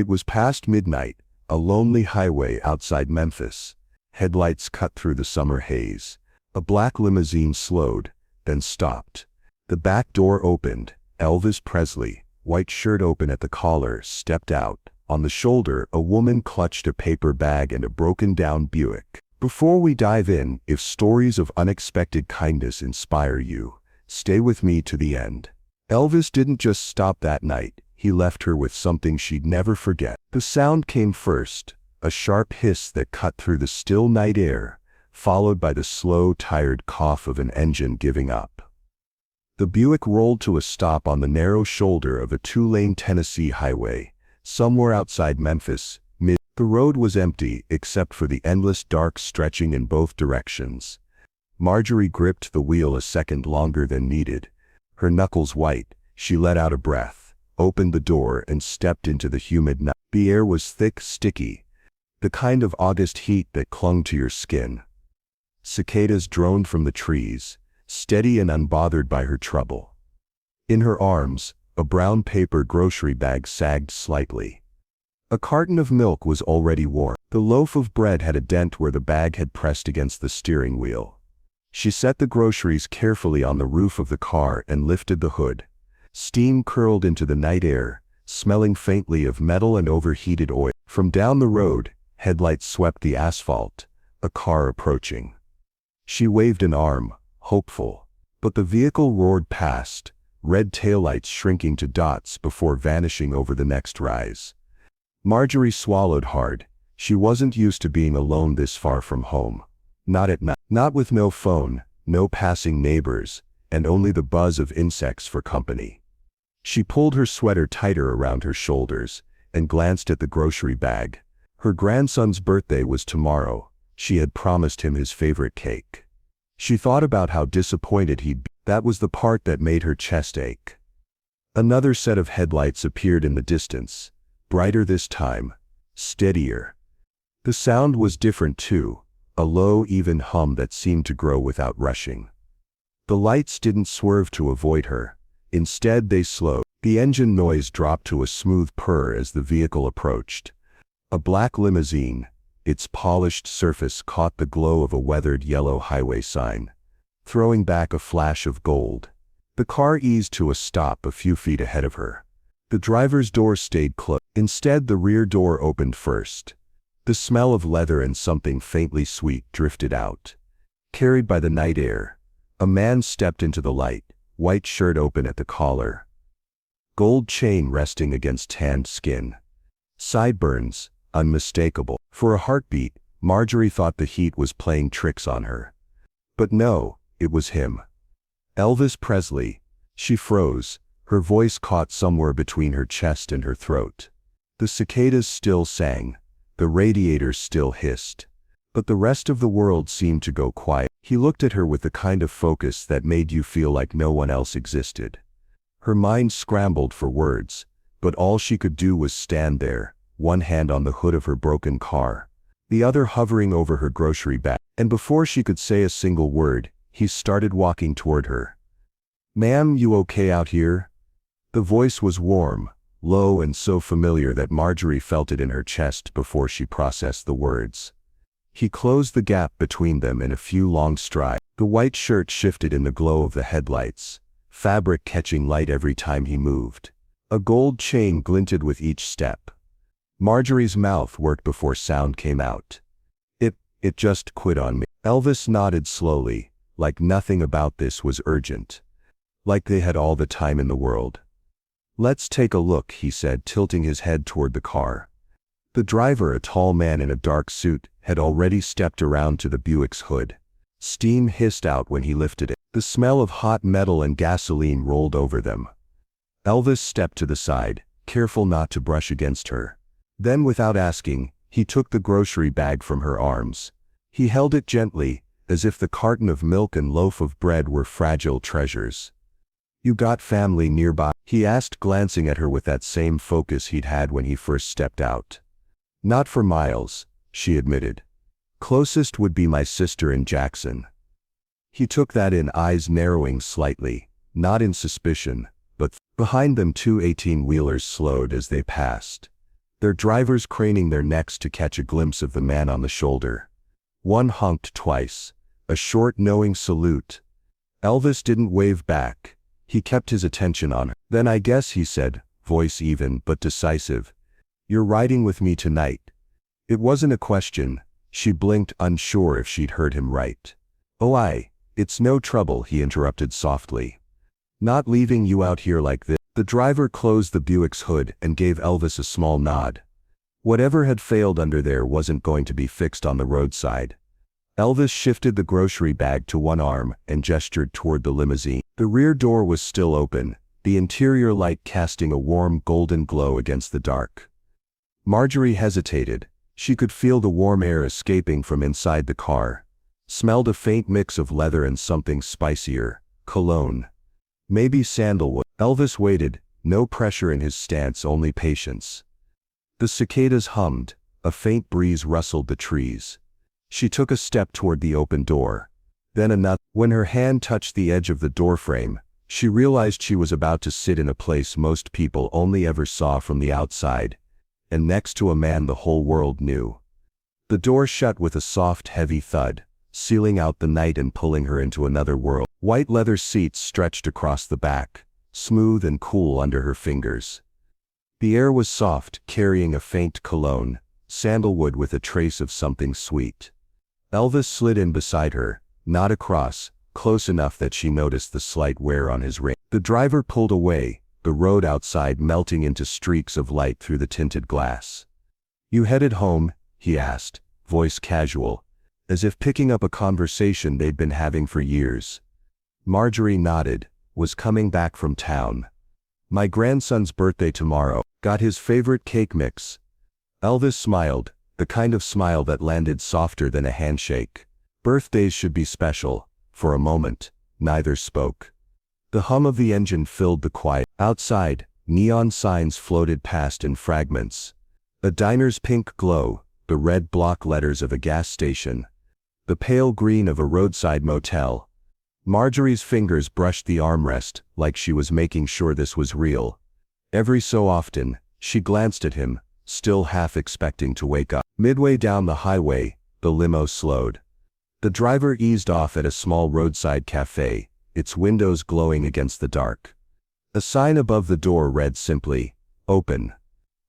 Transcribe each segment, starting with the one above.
It was past midnight, a lonely highway outside Memphis. Headlights cut through the summer haze. A black limousine slowed, then stopped. The back door opened. Elvis Presley, white shirt open at the collar, stepped out. On the shoulder, a woman clutched a paper bag and a broken-down Buick. Before we dive in, if stories of unexpected kindness inspire you, stay with me to the end. Elvis didn't just stop that night, he left her with something she'd never forget. The sound came first, a sharp hiss that cut through the still night air, followed by the slow, tired cough of an engine giving up. The Buick rolled to a stop on the narrow shoulder of a two-lane Tennessee highway, somewhere outside Memphis. The road was empty except for the endless dark stretching in both directions. Marjorie gripped the wheel a second longer than needed. Her knuckles white, she let out a breath, opened the door and stepped into the humid night. The air was thick, sticky, the kind of August heat that clung to your skin. Cicadas droned from the trees, steady and unbothered by her trouble. In her arms, a brown paper grocery bag sagged slightly. A carton of milk was already warm. The loaf of bread had a dent where the bag had pressed against the steering wheel. She set the groceries carefully on the roof of the car and lifted the hood. Steam curled into the night air, smelling faintly of metal and overheated oil. From down the road, headlights swept the asphalt, a car approaching. She waved an arm, hopeful, but the vehicle roared past, red taillights shrinking to dots before vanishing over the next rise. Marjorie swallowed hard. She wasn't used to being alone this far from home. Not at night. Not with no phone, no passing neighbors, and only the buzz of insects for company. She pulled her sweater tighter around her shoulders and glanced at the grocery bag. Her grandson's birthday was tomorrow. She had promised him his favorite cake. She thought about how disappointed he'd be. That was the part that made her chest ache. Another set of headlights appeared in the distance, brighter this time, steadier. The sound was different too, a low, even hum that seemed to grow without rushing. The lights didn't swerve to avoid her. Instead, they slowed. The engine noise dropped to a smooth purr as the vehicle approached. A black limousine, its polished surface caught the glow of a weathered yellow highway sign, throwing back a flash of gold. The car eased to a stop a few feet ahead of her. The driver's door stayed closed. Instead, the rear door opened first. The smell of leather and something faintly sweet drifted out. Carried by the night air, a man stepped into the light, white shirt open at the collar. Gold chain resting against tanned skin. Sideburns, unmistakable. For a heartbeat, Marjorie thought the heat was playing tricks on her. But no, it was him. Elvis Presley. She froze, her voice caught somewhere between her chest and her throat. The cicadas still sang. The radiators still hissed. But the rest of the world seemed to go quiet. He looked at her with the kind of focus that made you feel like no one else existed. Her mind scrambled for words, but all she could do was stand there, one hand on the hood of her broken car, the other hovering over her grocery bag. And before she could say a single word, he started walking toward her. "Ma'am, you okay out here?" The voice was warm, low and so familiar that Marjorie felt it in her chest before she processed the words. He closed the gap between them in a few long strides. The white shirt shifted in the glow of the headlights, fabric catching light every time he moved. A gold chain glinted with each step. Marjorie's mouth worked before sound came out. It just quit on me." Elvis nodded slowly, like nothing about this was urgent. Like they had all the time in the world. "Let's take a look," he said, tilting his head toward the car. The driver, a tall man in a dark suit, had already stepped around to the Buick's hood. Steam hissed out when he lifted it. The smell of hot metal and gasoline rolled over them. Elvis stepped to the side, careful not to brush against her. Then, without asking, he took the grocery bag from her arms. He held it gently, as if the carton of milk and loaf of bread were fragile treasures. "You got family nearby?" he asked, glancing at her with that same focus he'd had when he first stepped out. "Not for miles," she admitted. "Closest would be my sister in Jackson." He took that in, eyes narrowing slightly, not in suspicion, but behind them 2 18-wheelers slowed as they passed. their drivers craning their necks to catch a glimpse of the man on the shoulder. One honked twice, a short knowing salute. Elvis didn't wave back. He kept his attention on her. "Then I guess," he said, voice even but decisive, "you're riding with me tonight." It wasn't a question. She blinked, unsure if she'd heard him right. "Oh, it's no trouble," he interrupted softly. "Not leaving you out here like this." The driver closed the Buick's hood and gave Elvis a small nod. Whatever had failed under there wasn't going to be fixed on the roadside. Elvis shifted the grocery bag to one arm and gestured toward the limousine. The rear door was still open, the interior light casting a warm golden glow against the dark. Marjorie hesitated. She could feel the warm air escaping from inside the car. Smelled a faint mix of leather and something spicier, cologne. Maybe sandalwood. Elvis waited, no pressure in his stance, only patience. The cicadas hummed, a faint breeze rustled the trees. She took a step toward the open door. Then another. When her hand touched the edge of the doorframe, she realized she was about to sit in a place most people only ever saw from the outside, and next to a man the whole world knew. The door shut with a soft, heavy thud, sealing out the night and pulling her into another world. White leather seats stretched across the back, smooth and cool under her fingers. The air was soft, carrying a faint cologne, sandalwood with a trace of something sweet. Elvis slid in beside her, not across, close enough that she noticed the slight wear on his ring. The driver pulled away, the road outside melting into streaks of light through the tinted glass. "You headed home?" he asked, voice casual, as if picking up a conversation they'd been having for years. Marjorie nodded. "Was coming back from town. My grandson's birthday tomorrow. Got his favorite cake mix." Elvis smiled, the kind of smile that landed softer than a handshake. Birthdays should be special. For a moment, neither spoke. The hum of the engine filled the quiet. Outside, neon signs floated past in fragments. A diner's pink glow, the red block letters of a gas station, the pale green of a roadside motel. Marjorie's fingers brushed the armrest, like she was making sure this was real. Every so often, she glanced at him, still half expecting to wake up. Midway down the highway, the limo slowed. The driver eased off at a small roadside cafe, its windows glowing against the dark. A sign above the door read simply, "Open."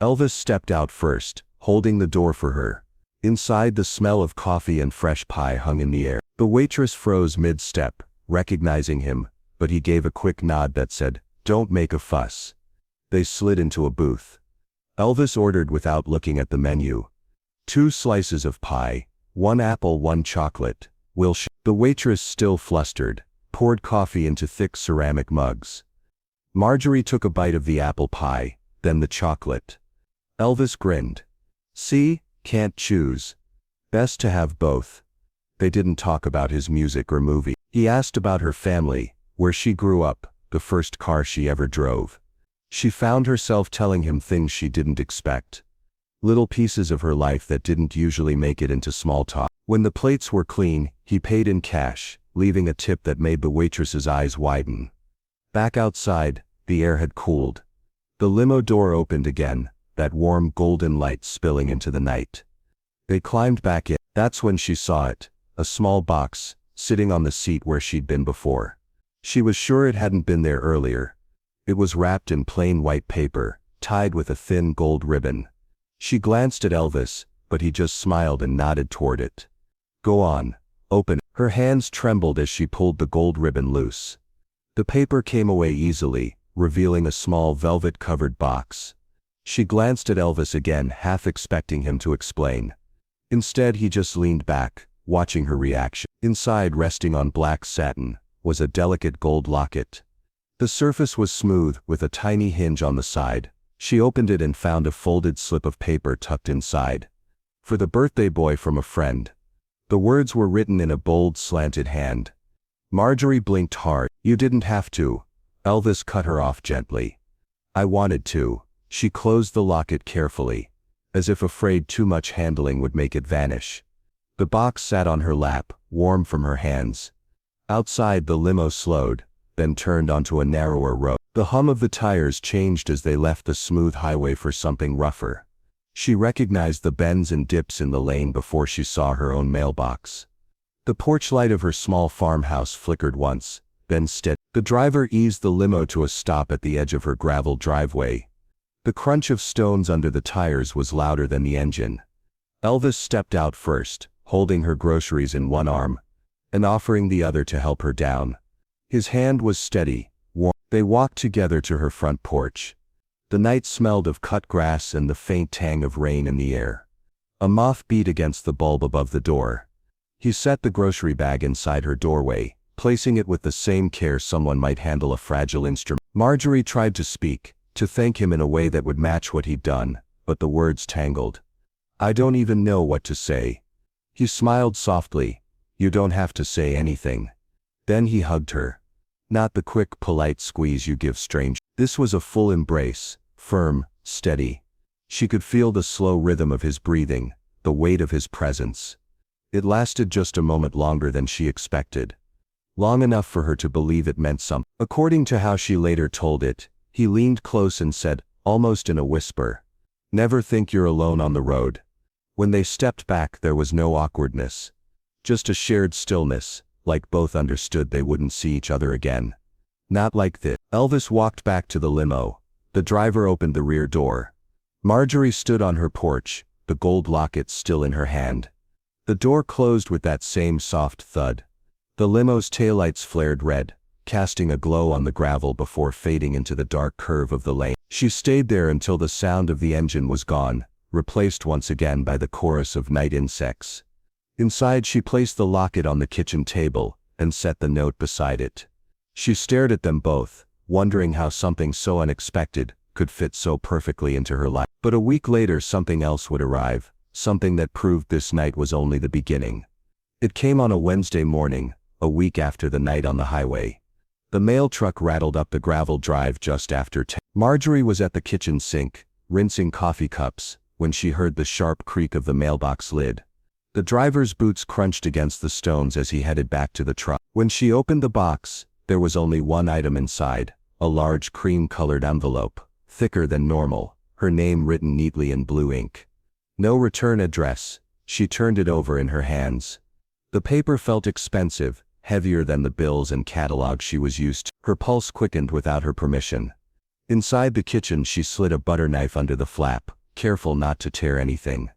Elvis stepped out first, holding the door for her. Inside, the smell of coffee and fresh pie hung in the air. The waitress froze mid-step, recognizing him, but he gave a quick nod that said, "Don't make a fuss." They slid into a booth. Elvis ordered without looking at the menu. 2 slices of pie, 1 apple, 1 chocolate. The waitress, still flustered, poured coffee into thick ceramic mugs. Marjorie took a bite of the apple pie, then the chocolate. Elvis grinned. "See, can't choose. Best to have both." They didn't talk about his music or movie. He asked about her family, where she grew up, the first car she ever drove. She found herself telling him things she didn't expect. Little pieces of her life that didn't usually make it into small talk. When the plates were clean, he paid in cash, leaving a tip that made the waitress's eyes widen. Back outside, the air had cooled. The limo door opened again, that warm golden light spilling into the night. They climbed back in. That's when she saw it, a small box, sitting on the seat where she'd been before. She was sure it hadn't been there earlier. It was wrapped in plain white paper, tied with a thin gold ribbon. She glanced at Elvis, but he just smiled and nodded toward it. "Go on, open it." Her hands trembled as she pulled the gold ribbon loose. The paper came away easily, revealing a small velvet-covered box. She glanced at Elvis again, half expecting him to explain. Instead, he just leaned back, watching her reaction. Inside, resting on black satin, was a delicate gold locket. The surface was smooth, with a tiny hinge on the side. She opened it and found a folded slip of paper tucked inside. "For the birthday boy from a friend." The words were written in a bold, slanted hand. Marjorie blinked hard. "You didn't have to." Elvis cut her off gently. "I wanted to." She closed the locket carefully, as if afraid too much handling would make it vanish. The box sat on her lap, warm from her hands. Outside, the limo slowed, then turned onto a narrower road. The hum of the tires changed as they left the smooth highway for something rougher. She recognized the bends and dips in the lane before she saw her own mailbox. The porch light of her small farmhouse flickered once, then steadied. The driver eased the limo to a stop at the edge of her gravel driveway. The crunch of stones under the tires was louder than the engine. Elvis stepped out first, holding her groceries in one arm and offering the other to help her down. His hand was steady, warm. They walked together to her front porch. The night smelled of cut grass and the faint tang of rain in the air. A moth beat against the bulb above the door. He set the grocery bag inside her doorway, placing it with the same care someone might handle a fragile instrument. Marjorie tried to speak, to thank him in a way that would match what he'd done, but the words tangled. "I don't even know what to say." He smiled softly. "You don't have to say anything." Then he hugged her. Not the quick, polite squeeze you give strangers. This was a full embrace, firm, steady. She could feel the slow rhythm of his breathing, the weight of his presence. It lasted just a moment longer than she expected. Long enough for her to believe it meant something. According to how she later told it, he leaned close and said, almost in a whisper, "Never think you're alone on the road." When they stepped back, there was no awkwardness. Just a shared stillness, like both understood they wouldn't see each other again. Not like this. Elvis walked back to the limo. The driver opened the rear door. Marjorie stood on her porch, the gold locket still in her hand. The door closed with that same soft thud. The limo's taillights flared red, casting a glow on the gravel before fading into the dark curve of the lane. She stayed there until the sound of the engine was gone, replaced once again by the chorus of night insects. Inside, she placed the locket on the kitchen table and set the note beside it. She stared at them both, wondering how something so unexpected could fit so perfectly into her life. But a week later, something else would arrive, something that proved this night was only the beginning. It came on a Wednesday morning, a week after the night on the highway. The mail truck rattled up the gravel drive just after 10. Marjorie was at the kitchen sink, rinsing coffee cups, when she heard the sharp creak of the mailbox lid. The driver's boots crunched against the stones as he headed back to the truck. When she opened the box, there was only one item inside, a large cream-colored envelope, thicker than normal, her name written neatly in blue ink. No return address. She turned it over in her hands. The paper felt expensive, heavier than the bills and catalogs she was used to. Her pulse quickened without her permission. Inside the kitchen, she slid a butter knife under the flap, careful not to tear anything.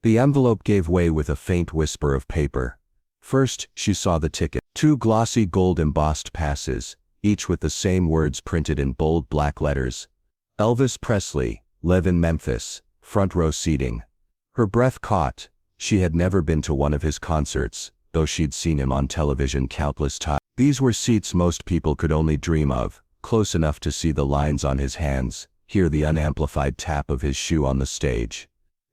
The envelope gave way with a faint whisper of paper. First, she saw the ticket. 2 glossy gold-embossed passes, each with the same words printed in bold black letters. Elvis Presley, live in Memphis, front row seating. Her breath caught. She had never been to one of his concerts, though she'd seen him on television countless times. These were seats most people could only dream of, close enough to see the lines on his hands, hear the unamplified tap of his shoe on the stage.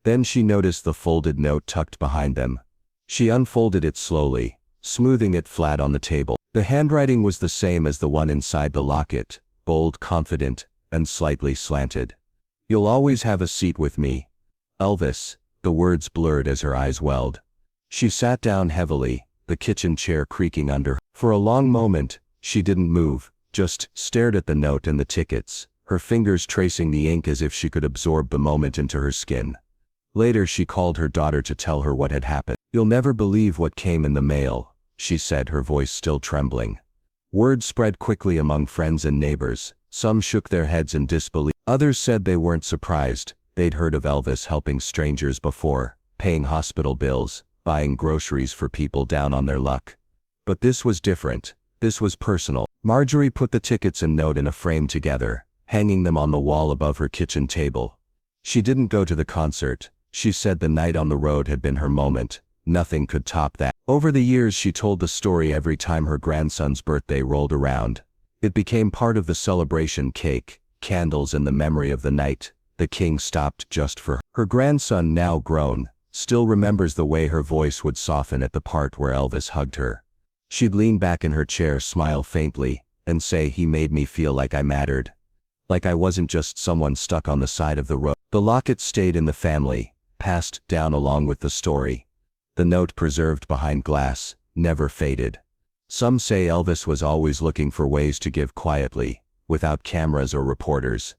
Then she noticed the folded note tucked behind them. She unfolded it slowly, smoothing it flat on the table. The handwriting was the same as the one inside the locket, bold, confident, and slightly slanted. "You'll always have a seat with me, Elvis." The words blurred as her eyes welled. She sat down heavily, the kitchen chair creaking under her. For a long moment, she didn't move, just stared at the note and the tickets, her fingers tracing the ink as if she could absorb the moment into her skin. Later, she called her daughter to tell her what had happened. "You'll never believe what came in the mail," she said, her voice still trembling. Word spread quickly among friends and neighbors. Some shook their heads in disbelief. Others said they weren't surprised. They'd heard of Elvis helping strangers before, paying hospital bills, buying groceries for people down on their luck. But this was different. This was personal. Marjorie put the tickets and note in a frame together, hanging them on the wall above her kitchen table. She didn't go to the concert. She said the night on the road had been her moment. Nothing could top that. Over the years, she told the story every time her grandson's birthday rolled around. It became part of the celebration: cake, candles, and the memory of the night the king stopped just for her. Her grandson, now grown, still remembers the way her voice would soften at the part where Elvis hugged her. She'd lean back in her chair, smile faintly, and say, "He made me feel like I mattered. Like I wasn't just someone stuck on the side of the road." The locket stayed in the family, passed down along with the story. The note, preserved behind glass, never faded. Some say Elvis was always looking for ways to give quietly, without cameras or reporters.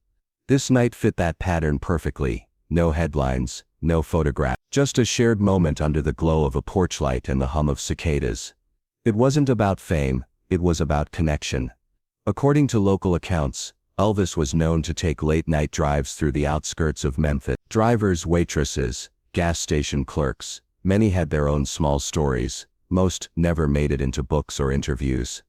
This night fit that pattern perfectly. no headlines, no photograph. Just a shared moment under the glow of a porch light and the hum of cicadas. It wasn't about fame, it was about connection. According to local accounts, Elvis was known to take late-night drives through the outskirts of Memphis. Drivers, waitresses, gas station clerks, many had their own small stories. Most never made it into books or interviews.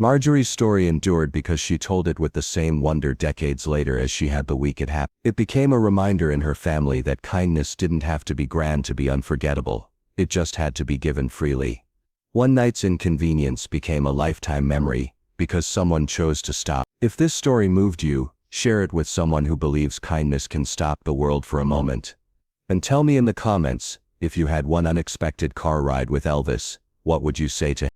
Marjorie's story endured because she told it with the same wonder decades later as she had the week it happened. It became a reminder in her family that kindness didn't have to be grand to be unforgettable. It just had to be given freely. One night's inconvenience became a lifetime memory because someone chose to stop. If this story moved you, share it with someone who believes kindness can stop the world for a moment. And tell me in the comments, if you had one unexpected car ride with Elvis, what would you say to him?